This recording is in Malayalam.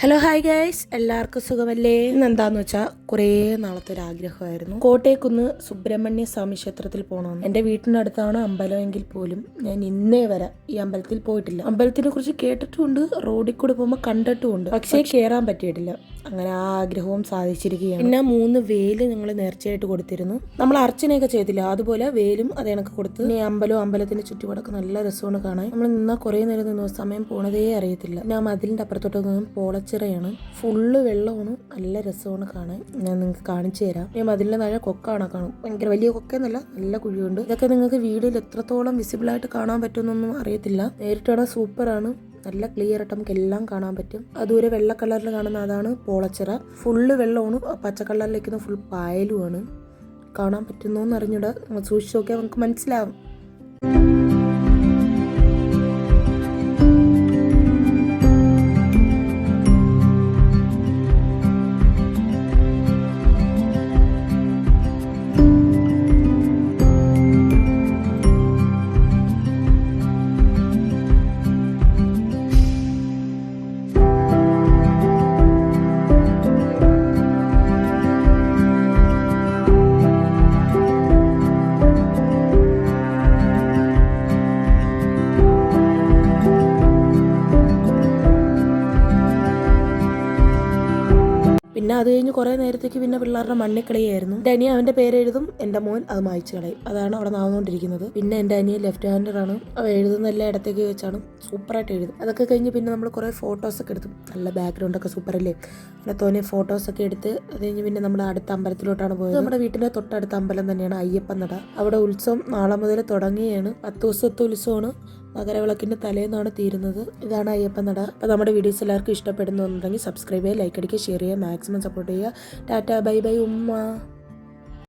ഹലോ ഹായ് ഗൈസ്, എല്ലാവർക്കും സുഖമല്ലേ? ഇന്നെന്താന്ന് വെച്ചാൽ കുറേ നാളത്തെ ഒരു ആഗ്രഹമായിരുന്നു കോട്ടയക്കുന്ന് സുബ്രഹ്മണ്യ സ്വാമി ക്ഷേത്രത്തിൽ പോകണമെന്ന്. എൻ്റെ വീട്ടിനടുത്താണ് അമ്പലമെങ്കിൽ പോലും ഞാൻ ഇന്നേ വരെ ഈ അമ്പലത്തിൽ പോയിട്ടില്ല. അമ്പലത്തിനെ കുറിച്ച് കേട്ടിട്ടുമുണ്ട്, റോഡിൽ കൂടെ പോകുമ്പോൾ കണ്ടിട്ടുമുണ്ട്, പക്ഷേ കയറാൻ പറ്റിയിട്ടില്ല. അങ്ങനെ ആ ആഗ്രഹവും സാധിച്ചിരിക്കുകയാണ്. പിന്നെ 3 വേല് ഞങ്ങൾ നേർച്ചയായിട്ട് കൊടുത്തിരുന്നു. നമ്മൾ അർച്ചനയൊക്കെ ചെയ്തില്ല, അതുപോലെ വേലും അത് കണക്ക് കൊടുത്ത്. പിന്നെ അമ്പലത്തിന്റെ ചുറ്റുപാടൊക്കെ നല്ല രസമാണ് കാണാൻ. നമ്മൾ നിന്നാൽ കുറേ നേരം നിന്നു, സമയം പോണതേ അറിയത്തില്ല. ഞാൻ മതിലിന്റെ അപ്പുറത്തോട്ട് നിന്നും പോളച്ചിറയാണ്, ഫുള്ള് വെള്ളമാണ്, നല്ല രസമാണ് കാണാൻ. ഞാൻ നിങ്ങൾക്ക് കാണിച്ചു തരാം. ഞാൻ മതിലിന്റെ താഴെ കൊക്കാണ് കാണും, ഭയങ്കര വലിയ കൊക്കെന്നല്ല, നല്ല കുഴിയുണ്ട്. ഇതൊക്കെ നിങ്ങൾക്ക് വീഡിയോയിൽ എത്രത്തോളം വിസിബിളായിട്ട് കാണാൻ പറ്റുമെന്നൊന്നും അറിയത്തില്ല. നേരിട്ടാണ് സൂപ്പറാണ്, നല്ല ക്ലിയർ ആയിട്ട് നമുക്ക് എല്ലാം കാണാൻ പറ്റും. ദൂരെ വെള്ള കളറിൽ കാണുന്ന അതാണ് പോളച്ചിറ, ഫുള്ള് വെള്ളമാണ്. പച്ച കളറിലേക്കുന്ന ഫുൾ പായലുമാണ്. കാണാൻ പറ്റുന്നോന്ന് അറിഞ്ഞൂടാ, സൂക്ഷിച്ച് നോക്കിയാൽ നമുക്ക് മനസ്സിലാവും. പിന്നെ അത് കഴിഞ്ഞ് കുറേ നേരത്തേക്ക് പിന്നെ പിള്ളേരുടെ മണ്ണിക്കളിയായിരുന്നു. എൻ്റെ അനിയൻ അവൻ്റെ പേരെഴുതും, എൻ്റെ മോൻ അത് മായ്ച്ചു കളയും. അതാണ് അവിടെ നടന്നുകൊണ്ടിരിക്കുന്നത്. പിന്നെ എൻ്റെ അനിയൻ ലെഫ്റ്റ് ഹാൻഡറാണ്, അവ എഴുതുന്ന എല്ലാ ഇടത്തേക്ക് വെച്ചാണ് സൂപ്പറായിട്ട് എഴുതും. അതൊക്കെ കഴിഞ്ഞ് പിന്നെ നമ്മൾ കുറേ ഫോട്ടോസൊക്കെ എടുത്തു. നല്ല ബാക്ക്ഗ്രൗണ്ടൊക്കെ സൂപ്പറല്ലേ, അങ്ങനെ തോന്നിയ ഫോട്ടോസൊക്കെ എടുത്ത് അത് കഴിഞ്ഞ് പിന്നെ നമ്മൾ അടുത്ത അമ്പലത്തിലോട്ടാണ് പോയത്. നമ്മുടെ വീട്ടിൻ്റെ തൊട്ടടുത്ത അമ്പലം തന്നെയാണ് അയ്യപ്പൻ നട. അവിടെ ഉത്സവം നാളെ മുതൽ തുടങ്ങുകയാണ്. 10 ദിവസത്തെ ഉത്സവമാണ്. മകരവിളക്കിൻ്റെ തലേന്നാണ് തീരുന്നത്. ഇതാണ് അയ്യപ്പൻ നട. അപ്പോൾ നമ്മുടെ വീഡിയോസ് എല്ലാവർക്കും ഇഷ്ടപ്പെടുന്നുണ്ടെങ്കിൽ സബ്സ്ക്രൈബ് ചെയ്യുക, ലൈക്ക് അടിക്കുക, ഷെയർ ചെയ്യുക, മാക്സിമം സപ്പോർട്ട് ചെയ്യുക. ടാറ്റ, ബൈ ബൈ, ഉമ്മ.